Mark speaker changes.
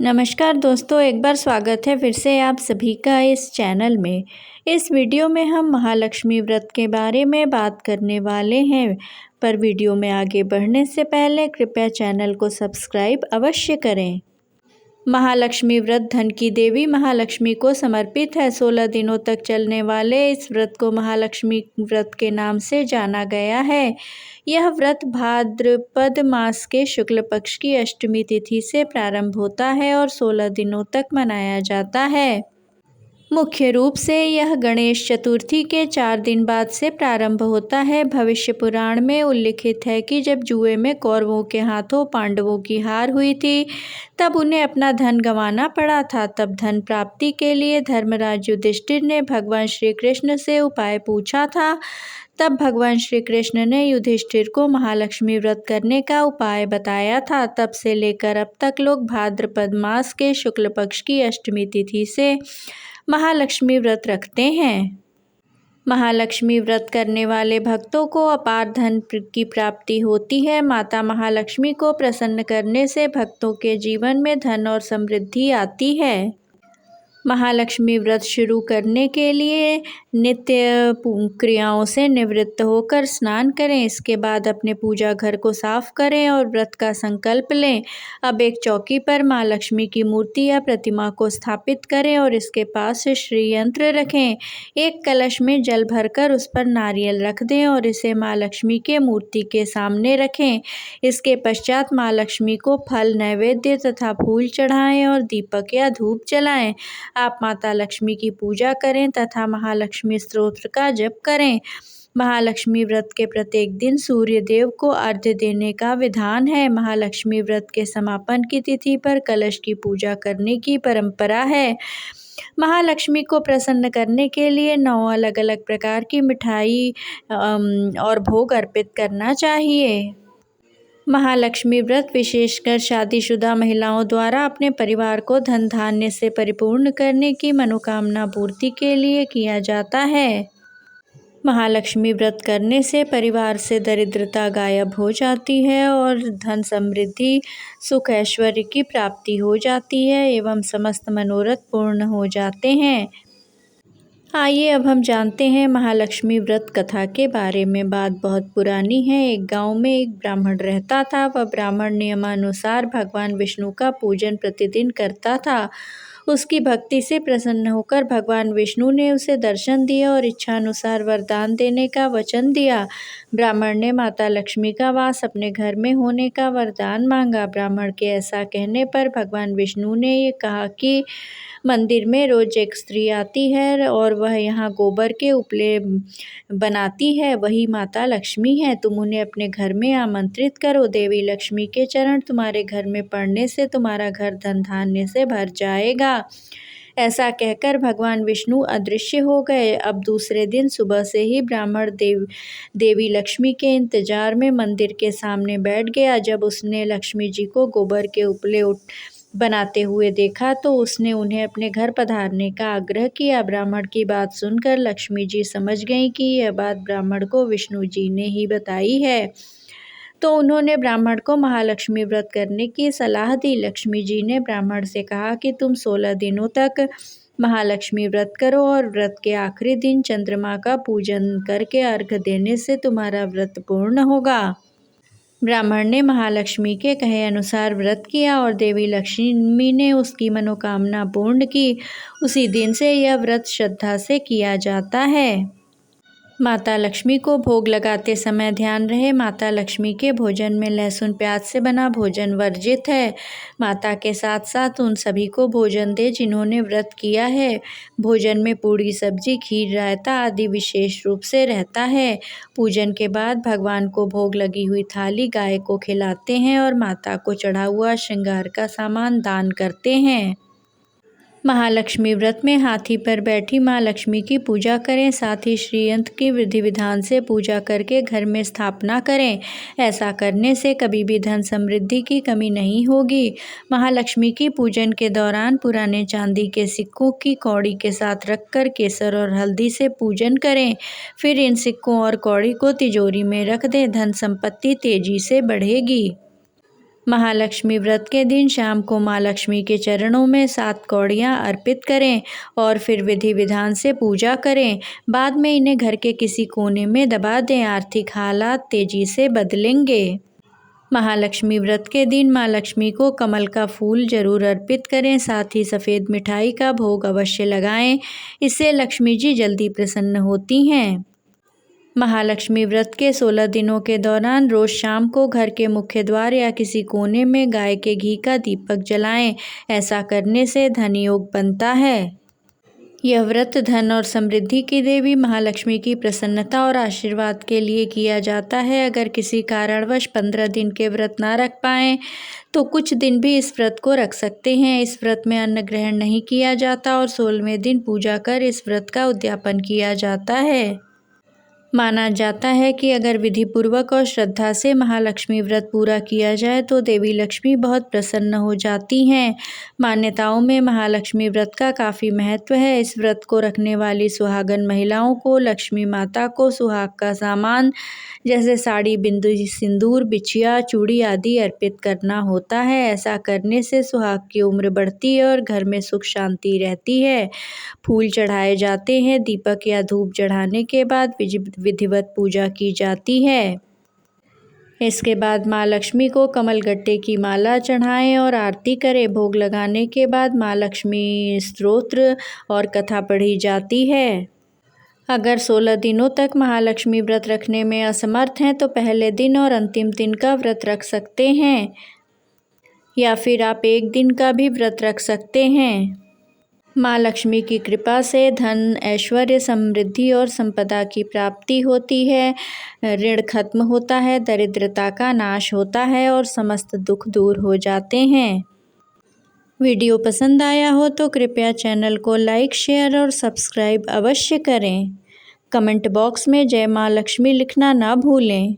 Speaker 1: नमस्कार दोस्तों, एक बार स्वागत है फिर से आप सभी का इस चैनल में। इस वीडियो में हम महालक्ष्मी व्रत के बारे में बात करने वाले हैं, पर वीडियो में आगे बढ़ने से पहले कृपया चैनल को सब्सक्राइब अवश्य करें। महालक्ष्मी व्रत धन की देवी महालक्ष्मी को समर्पित है। 16 दिनों तक चलने वाले इस व्रत को महालक्ष्मी व्रत के नाम से जाना गया है। यह व्रत भाद्रपद मास के शुक्ल पक्ष की अष्टमी तिथि से प्रारंभ होता है और 16 दिनों तक मनाया जाता है। मुख्य रूप से यह गणेश चतुर्थी के 4 दिन बाद से प्रारंभ होता है। भविष्य पुराण में उल्लिखित है कि जब जुए में कौरवों के हाथों पांडवों की हार हुई थी, तब उन्हें अपना धन गंवाना पड़ा था। तब धन प्राप्ति के लिए धर्मराज युधिष्ठिर ने भगवान श्री कृष्ण से उपाय पूछा था। तब भगवान श्री कृष्ण ने युधिष्ठिर को महालक्ष्मी व्रत करने का उपाय बताया था। तब से लेकर अब तक लोग भाद्रपद मास के शुक्ल पक्ष की अष्टमी तिथि से महालक्ष्मी व्रत रखते हैं। महालक्ष्मी व्रत करने वाले भक्तों को अपार धन की प्राप्ति होती है। माता महालक्ष्मी को प्रसन्न करने से भक्तों के जीवन में धन और समृद्धि आती है। महालक्ष्मी व्रत शुरू करने के लिए नित्य क्रियाओं से निवृत्त होकर स्नान करें। इसके बाद अपने पूजा घर को साफ करें और व्रत का संकल्प लें। अब एक चौकी पर माँ लक्ष्मी की मूर्ति या प्रतिमा को स्थापित करें और इसके पास श्री यंत्र रखें। एक कलश में जल भरकर उस पर नारियल रख दें और इसे माँ लक्ष्मी के मूर्ति के सामने रखें। इसके पश्चात माँ लक्ष्मी को फल, नैवेद्य तथा फूल चढ़ाएं और दीपक या धूप जलाएं। आप माता लक्ष्मी की पूजा करें तथा महालक्ष्मी स्तोत्र का जप करें। महालक्ष्मी व्रत के प्रत्येक दिन सूर्य देव को अर्घ्य देने का विधान है। महालक्ष्मी व्रत के समापन की तिथि पर कलश की पूजा करने की परंपरा है। महालक्ष्मी को प्रसन्न करने के लिए 9 अलग अलग प्रकार की मिठाई और भोग अर्पित करना चाहिए। महालक्ष्मी व्रत विशेषकर शादीशुदा महिलाओं द्वारा अपने परिवार को धन धान्य से परिपूर्ण करने की मनोकामना पूर्ति के लिए किया जाता है। महालक्ष्मी व्रत करने से परिवार से दरिद्रता गायब हो जाती है और धन समृद्धि, सुख, ऐश्वर्य की प्राप्ति हो जाती है एवं समस्त मनोरथ पूर्ण हो जाते हैं। आइए अब हम जानते हैं महालक्ष्मी व्रत कथा के बारे में। बात बहुत पुरानी है। एक गांव में एक ब्राह्मण रहता था। वह ब्राह्मण नियमानुसार भगवान विष्णु का पूजन प्रतिदिन करता था। उसकी भक्ति से प्रसन्न होकर भगवान विष्णु ने उसे दर्शन दिए और इच्छानुसार वरदान देने का वचन दिया। ब्राह्मण ने माता लक्ष्मी का वास अपने घर में होने का वरदान मांगा। ब्राह्मण के ऐसा कहने पर भगवान विष्णु ने ये कहा कि मंदिर में रोज एक स्त्री आती है और वह यहाँ गोबर के उपले बनाती है, वही माता लक्ष्मी है। तुम उन्हें अपने घर में आमंत्रित करो। देवी लक्ष्मी के चरण तुम्हारे घर में पड़ने से तुम्हारा घर धन धान्य से भर जाएगा। ऐसा कहकर भगवान विष्णु अदृश्य हो गए। अब दूसरे दिन सुबह से ही ब्राह्मण देवी लक्ष्मी के इंतजार में मंदिर के सामने बैठ गया। जब उसने लक्ष्मी जी को गोबर के उपले बनाते हुए देखा तो उसने उन्हें अपने घर पधारने का आग्रह किया। ब्राह्मण की बात सुनकर लक्ष्मी जी समझ गईं कि यह बात ब्राह्मण को विष्णु जी ने ही बताई है, तो उन्होंने ब्राह्मण को महालक्ष्मी व्रत करने की सलाह दी। लक्ष्मी जी ने ब्राह्मण से कहा कि तुम 16 दिनों तक महालक्ष्मी व्रत करो और व्रत के आखिरी दिन चंद्रमा का पूजन करके अर्घ्य देने से तुम्हारा व्रत पूर्ण होगा। ब्राह्मण ने महालक्ष्मी के कहे अनुसार व्रत किया और देवी लक्ष्मी ने उसकी मनोकामना पूर्ण की। उसी दिन से यह व्रत श्रद्धा से किया जाता है। माता लक्ष्मी को भोग लगाते समय ध्यान रहे, माता लक्ष्मी के भोजन में लहसुन प्याज से बना भोजन वर्जित है। माता के साथ साथ उन सभी को भोजन दे जिन्होंने व्रत किया है। भोजन में पूड़ी, सब्जी, खीर, रायता आदि विशेष रूप से रहता है। पूजन के बाद भगवान को भोग लगी हुई थाली गाय को खिलाते हैं और माता को चढ़ा हुआ श्रृंगार का सामान दान करते हैं। महालक्ष्मी व्रत में हाथी पर बैठी माँ लक्ष्मी की पूजा करें। साथ ही श्रीयंत्र की विधि विधान से पूजा करके घर में स्थापना करें। ऐसा करने से कभी भी धन समृद्धि की कमी नहीं होगी। महालक्ष्मी की पूजन के दौरान पुराने चांदी के सिक्कों की कौड़ी के साथ रखकर केसर और हल्दी से पूजन करें। फिर इन सिक्कों और कौड़ी को तिजोरी में रख दें। धन संपत्ति तेजी से बढ़ेगी। महालक्ष्मी व्रत के दिन शाम को माँ लक्ष्मी के चरणों में 7 कौड़ियाँ अर्पित करें और फिर विधि विधान से पूजा करें। बाद में इन्हें घर के किसी कोने में दबा दें। आर्थिक हालात तेजी से बदलेंगे। महालक्ष्मी व्रत के दिन माँ लक्ष्मी को कमल का फूल जरूर अर्पित करें। साथ ही सफ़ेद मिठाई का भोग अवश्य लगाएं। इससे लक्ष्मी जी जल्दी प्रसन्न होती हैं। महालक्ष्मी व्रत के 16 दिनों के दौरान रोज़ शाम को घर के मुख्य द्वार या किसी कोने में गाय के घी का दीपक जलाएं। ऐसा करने से धन योग बनता है। यह व्रत धन और समृद्धि की देवी महालक्ष्मी की प्रसन्नता और आशीर्वाद के लिए किया जाता है। अगर किसी कारणवश 15 दिन के व्रत ना रख पाएँ तो कुछ दिन भी इस व्रत को रख सकते हैं। इस व्रत में अन्न ग्रहण नहीं किया जाता और 16वें दिन पूजा कर इस व्रत का उद्यापन किया जाता है। माना जाता है कि अगर विधि पूर्वक और श्रद्धा से महालक्ष्मी व्रत पूरा किया जाए तो देवी लक्ष्मी बहुत प्रसन्न हो जाती हैं। मान्यताओं में महालक्ष्मी व्रत का काफ़ी महत्व है। इस व्रत को रखने वाली सुहागन महिलाओं को लक्ष्मी माता को सुहाग का सामान जैसे साड़ी, बिंदी, सिंदूर, बिछिया, चूड़ी आदि अर्पित करना होता है। ऐसा करने से सुहाग की उम्र बढ़ती है और घर में सुख शांति रहती है। फूल चढ़ाए जाते हैं। दीपक या धूप चढ़ाने के बाद विधिवत पूजा की जाती है। इसके बाद माँ लक्ष्मी को कमलगट्टे की माला चढ़ाएं और आरती करें। भोग लगाने के बाद माँ लक्ष्मी स्तोत्र और कथा पढ़ी जाती है। अगर 16 दिनों तक महालक्ष्मी व्रत रखने में असमर्थ हैं तो पहले दिन और अंतिम दिन का व्रत रख सकते हैं या फिर आप एक दिन का भी व्रत रख सकते हैं। माँ लक्ष्मी की कृपा से धन, ऐश्वर्य, समृद्धि और संपदा की प्राप्ति होती है। ऋण खत्म होता है, दरिद्रता का नाश होता है और समस्त दुख दूर हो जाते हैं। वीडियो पसंद आया हो तो कृपया चैनल को लाइक, शेयर और सब्सक्राइब अवश्य करें। कमेंट बॉक्स में जय माँ लक्ष्मी लिखना ना भूलें।